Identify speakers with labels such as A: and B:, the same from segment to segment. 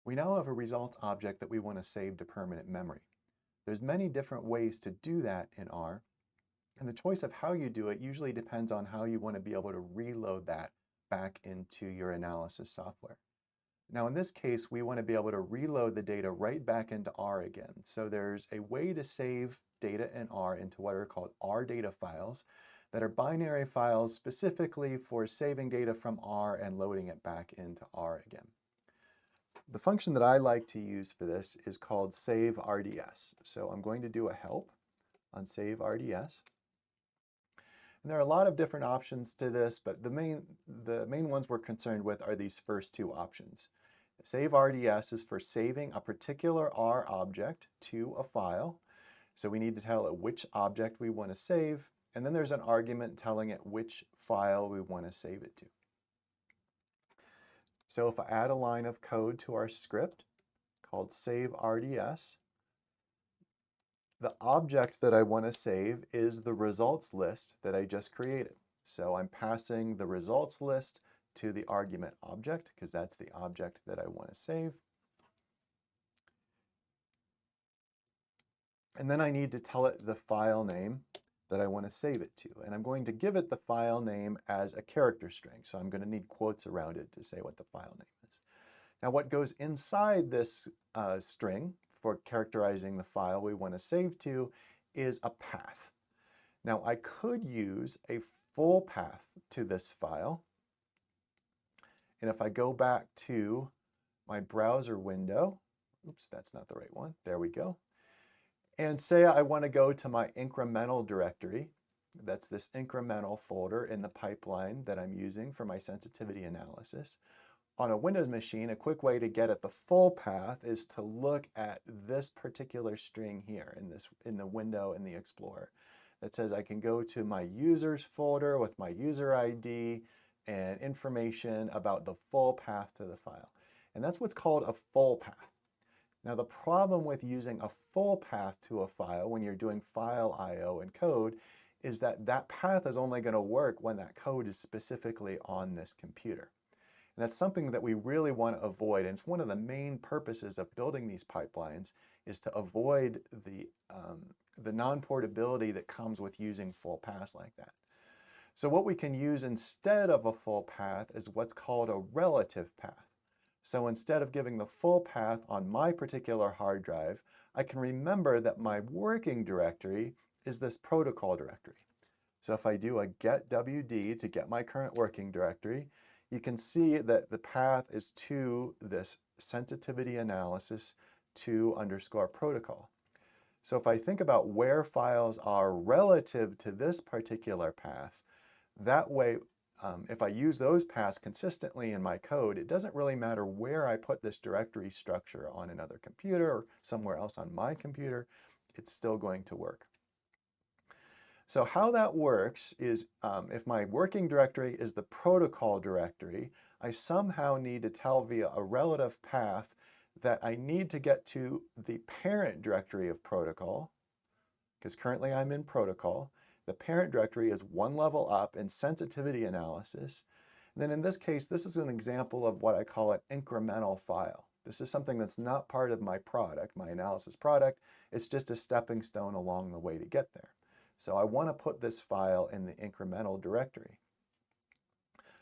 A: We now have a results object that we want to save to permanent memory. There's many different ways to do that in R, and the choice of how you do it usually depends on how you want to be able to reload that back into your analysis software. Now in this case, we want to be able to reload the data right back into R again. So there's a way to save data in R into what are called R data files that are binary files specifically for saving data from R and loading it back into R again. The function that I like to use for this is called saveRDS. So I'm going to do a help on saveRDS. And there are a lot of different options to this, but the main ones we're concerned with are these first two options. saveRDS is for saving a particular R object to a file. So we need to tell it which object we want to save, and then there's an argument telling it which file we want to save it to. So if I add a line of code to our script called saveRDS, the object that I want to save is the results list that I just created. So I'm passing the results list to the argument object because that's the object that I want to save. And then I need to tell it the file name that I want to save it to. And I'm going to give it the file name as a character string. So I'm going to need quotes around it to say what the file name is. Now what goes inside this string for characterizing the file we want to save to is a path. Now I could use a full path to this file. And if I go back to my browser window, oops, that's not the right one. There we go. And say I want to go to my incremental directory. That's this incremental folder in the pipeline that I'm using for my sensitivity analysis. On a Windows machine, a quick way to get at the full path is to look at this particular string here in the window in the Explorer that says I can go to my users folder with my user ID and information about the full path to the file. And that's what's called a full path. Now the problem with using a full path to a file when you're doing file I/O and code is that that path is only going to work when that code is specifically on this computer. And that's something that we really want to avoid, and it's one of the main purposes of building these pipelines is to avoid the non-portability that comes with using full paths like that. So what we can use instead of a full path is what's called a relative path. So instead of giving the full path on my particular hard drive, I can remember that my working directory is this protocol directory. So if I do a get wd to get my current working directory, you can see that the path is to this sensitivity analysis 2_protocol. So if I think about where files are relative to this particular path, that way if I use those paths consistently in my code, it doesn't really matter where I put this directory structure on another computer or somewhere else on my computer, it's still going to work. So how that works is if my working directory is the protocol directory, I somehow need to tell via a relative path that I need to get to the parent directory of protocol, because currently I'm in protocol. The parent directory is one level up in sensitivity analysis. And then in this case, this is an example of what I call an incremental file. This is something that's not part of my product, my analysis product. It's just a stepping stone along the way to get there. So I want to put this file in the incremental directory.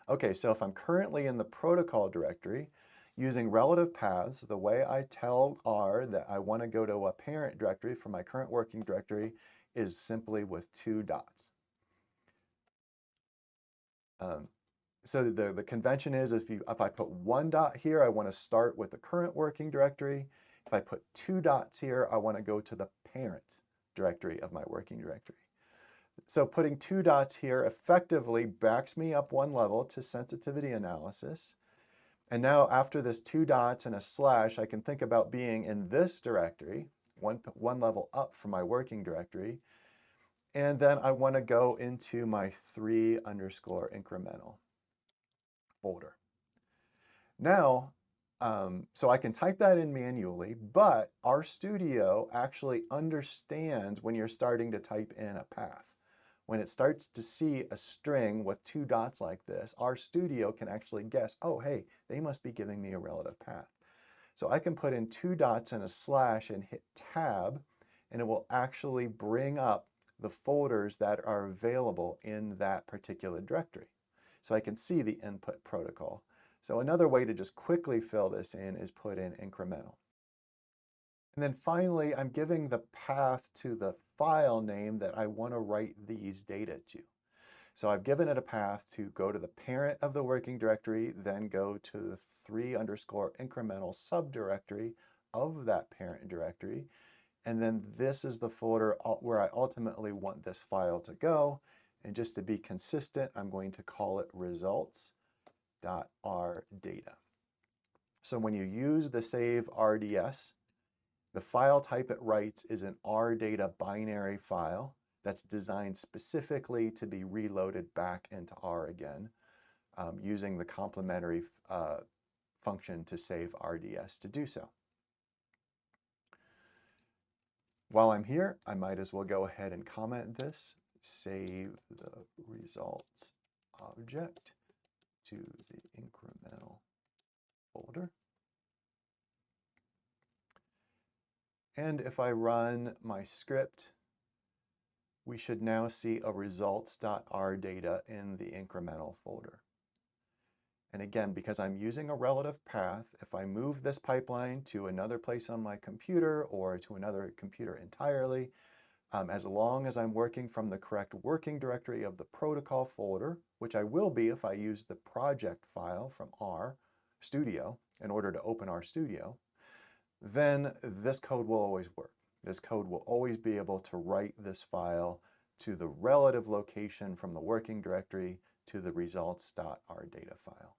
A: Okay, so if I'm currently in the protocol directory, using relative paths, the way I tell R that I want to go to a parent directory for my current working directory is simply with 2 dots. So the convention is if I put 1 dot here, I want to start with the current working directory. If I put 2 dots here, I want to go to the parent directory of my working directory. So putting 2 dots here effectively backs me up 1 level to sensitivity analysis. And now after this 2 dots and a slash, I can think about being in this directory, one level up from my working directory. And then I want to go into my 3_incremental folder. Now, so I can type that in manually, but RStudio actually understands when you're starting to type in a path. When it starts to see a string with 2 dots like this, RStudio can actually guess, oh, hey, they must be giving me a relative path. So I can put in 2 dots and a slash and hit tab, and it will actually bring up the folders that are available in that particular directory. So I can see the input protocol. So another way to just quickly fill this in is put in incremental. And then finally, I'm giving the path to the file name that I want to write these data to. So I've given it a path to go to the parent of the working directory, then go to the 3_incremental subdirectory of that parent directory. And then this is the folder where I ultimately want this file to go. And just to be consistent, I'm going to call it results.rdata. So when you use the saveRDS, the file type it writes is an RData binary file that's designed specifically to be reloaded back into R again, using the complementary function to saveRDS to do so. While I'm here, I might as well go ahead and comment this, save the results object to the incremental folder. And if I run my script, we should now see a results.rdata in the incremental folder. And again, because I'm using a relative path, if I move this pipeline to another place on my computer or to another computer entirely, as long as I'm working from the correct working directory of the protocol folder, which I will be if I use the project file from RStudio in order to open RStudio, then this code will always work. This code will always be able to write this file to the relative location from the working directory to the results.rdata file.